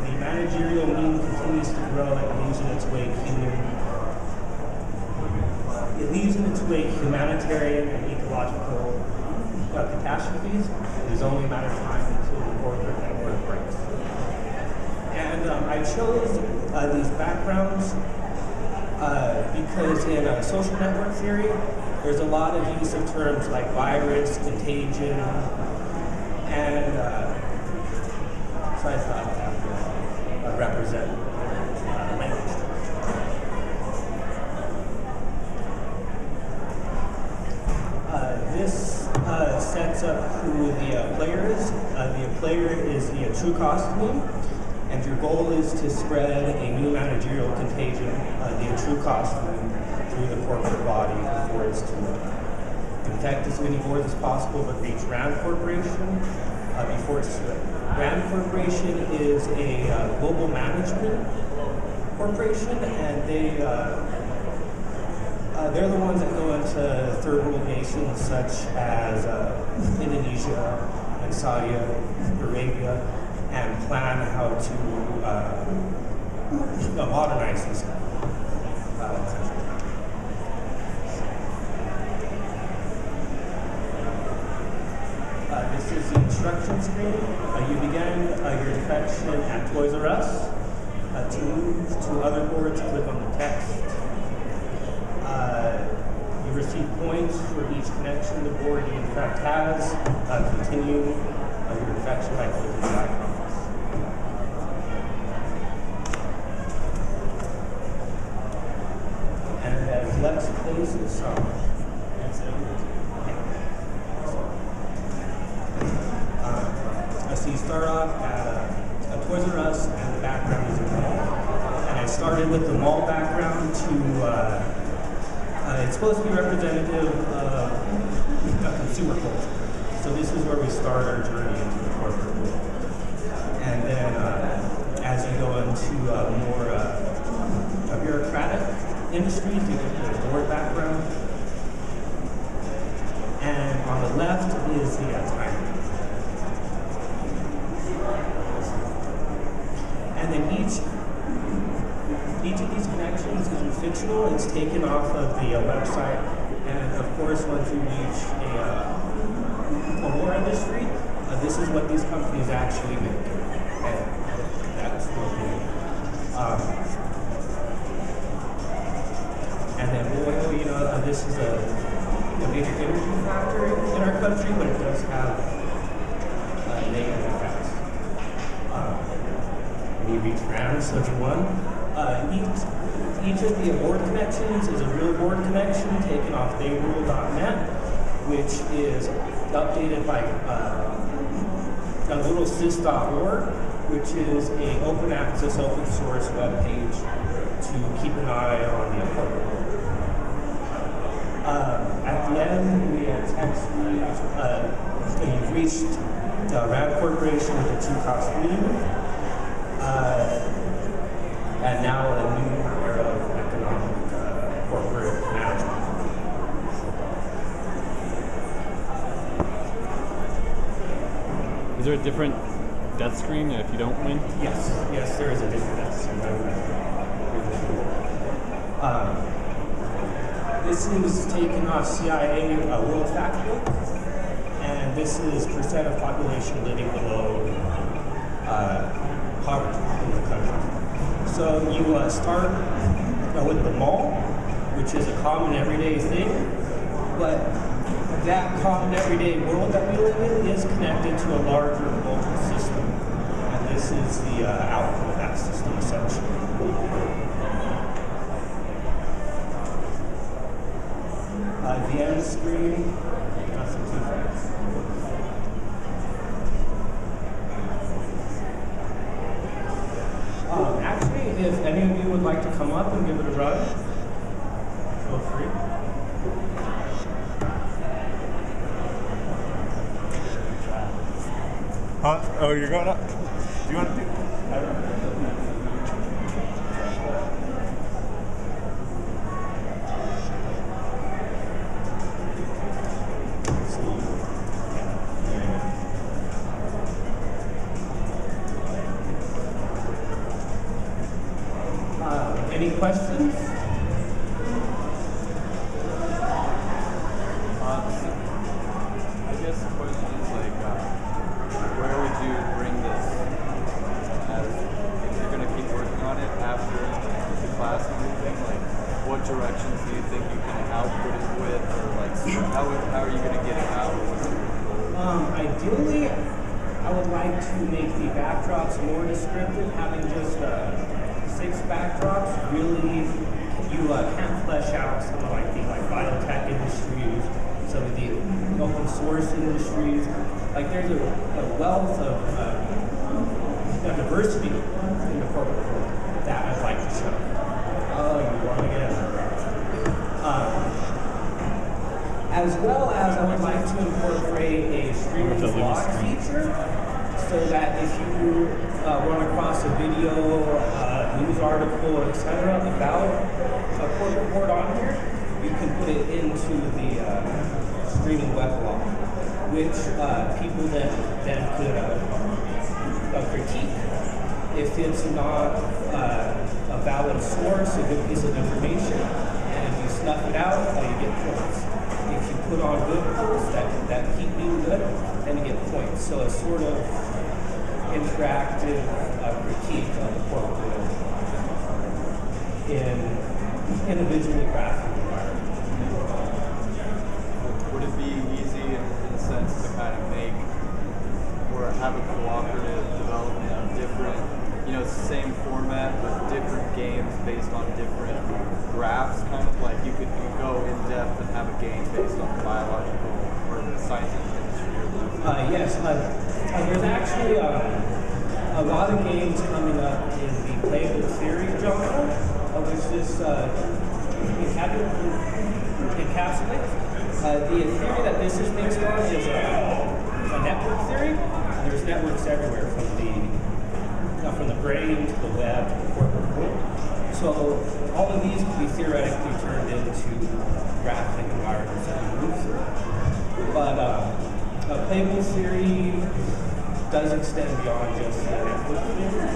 the managerial meme continues to grow, it leaves in its wake humanitarian and ecological catastrophes. It is only a matter of time until the corporate network breaks. And I chose these backgrounds because in social network theory, there's a lot of use of terms like virus, contagion, and so I thought that would represent language. This sets up who the player is. The player is the true cost meme, and your goal is to spread a new managerial contagion, the true cost meme, through the corporate body before it's too late. Infect as many boards as possible, but reach Rand Corporation before it's too late. Rand Corporation is a global management corporation, and they're the ones that go into third world nations such as Indonesia and Saudi Arabia and plan how to modernize these countries. This is the instruction screen. You begin your defection at Toys R Us. To move to other boards, click on the text. You receive points for each connection the board you in fact has. Continue your defection by clicking the icons. And as Lex plays this song, so you start off at Toys R Us, and the background is a mall. And I started with the mall background to it's supposed to be representative of consumer culture. So this is where we start our journey into the corporate world. And then as you go into more bureaucratic industries, you get the board background. And on the left is the timer. And then each of these connections is fictional. It's taken off of the website, and of course, once you reach a war industry, this is what these companies actually make. And that's the and then oil, this is a major energy factory in our country, but it does have negative effects. You reach round, such one. Each of the board connections is a real board connection taken off theyrule.net, which is updated by a little sys.org, which is an open access, open source web page to keep an eye on the corporate world. At the end, we have text you've reached Rand Corporation with the 2 cost meme. And now a new era of economic corporate management. Is there a different death screen if you don't win? Yes, there is a different death screen. This is taken off CIA World Factbook, and this is percent of population living below poverty in the country. So you start with the mall, which is a common everyday thing, but that common everyday world that we live in is connected to a larger global system, and this is the outcome of that system essentially. The end screen, nothing too fast. Actually, if any of you would like to come up and give it a run, feel free. Oh, you're going up? Do you want to do? I don't know. Any questions? I guess the question is like, where would you bring this as if you're going to keep working on it after the class and everything? Like, what directions do you think you can output it with, or like, how are you going to get it out? Ideally, I would like to make the backdrops more descriptive. Having just 6 backdrops, really, you can't flesh out some of like the biotech industries, some of the open source industries. Like there's a wealth of diversity in the corporate world that I'd like to show. Oh, you want to get as well as I would like to incorporate a streaming vlog feature, so that if you run across a video, news article, etc. about a corporate board on here, you can put it into the streaming web log, which people then could critique. If it's not a valid source, a good piece of information, and if you snuff it out, you get points. If you put on good posts that keep being good, then you get points. So a sort of interactive critique of the corporate world in individually crafted environment. Would it be easy in a sense to kind of make or have a cooperative development of different, it's the same format but different games based on different graphs, kind of like you could go in depth and have a game based on the biological or the scientific industry or whatever? Yes, there's actually a lot of games coming up in the playable theory genre, which this encapsulates. The theory that this is based on is a network theory. There's networks everywhere, from the brain to the web to the corporate world. So all of these can be theoretically turned into graphic environments that we move through. But playable theory does extend beyond just the network theory.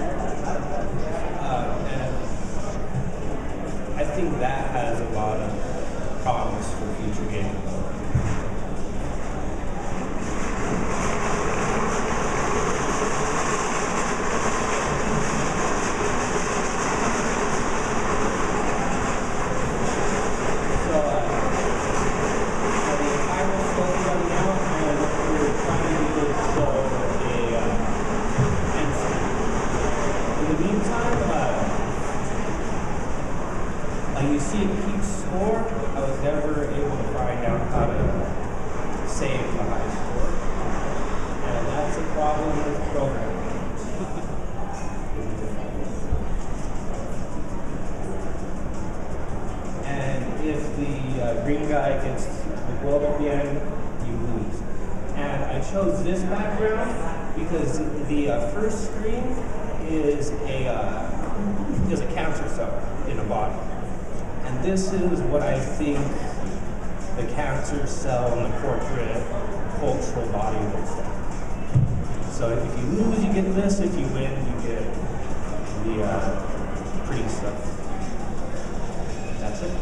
And I think that has a lot of promise for future games. You see it keeps score. I was never able to find out how to save the high score. And that's a problem with programming. And if the green guy gets the globe at the end, you lose. And I chose this background because the first screen is a cancer cell in a body. And this is what I think the cancer cell in the corporate cultural body looks like. So if you lose, you get this. If you win, you get the pretty stuff. That's it.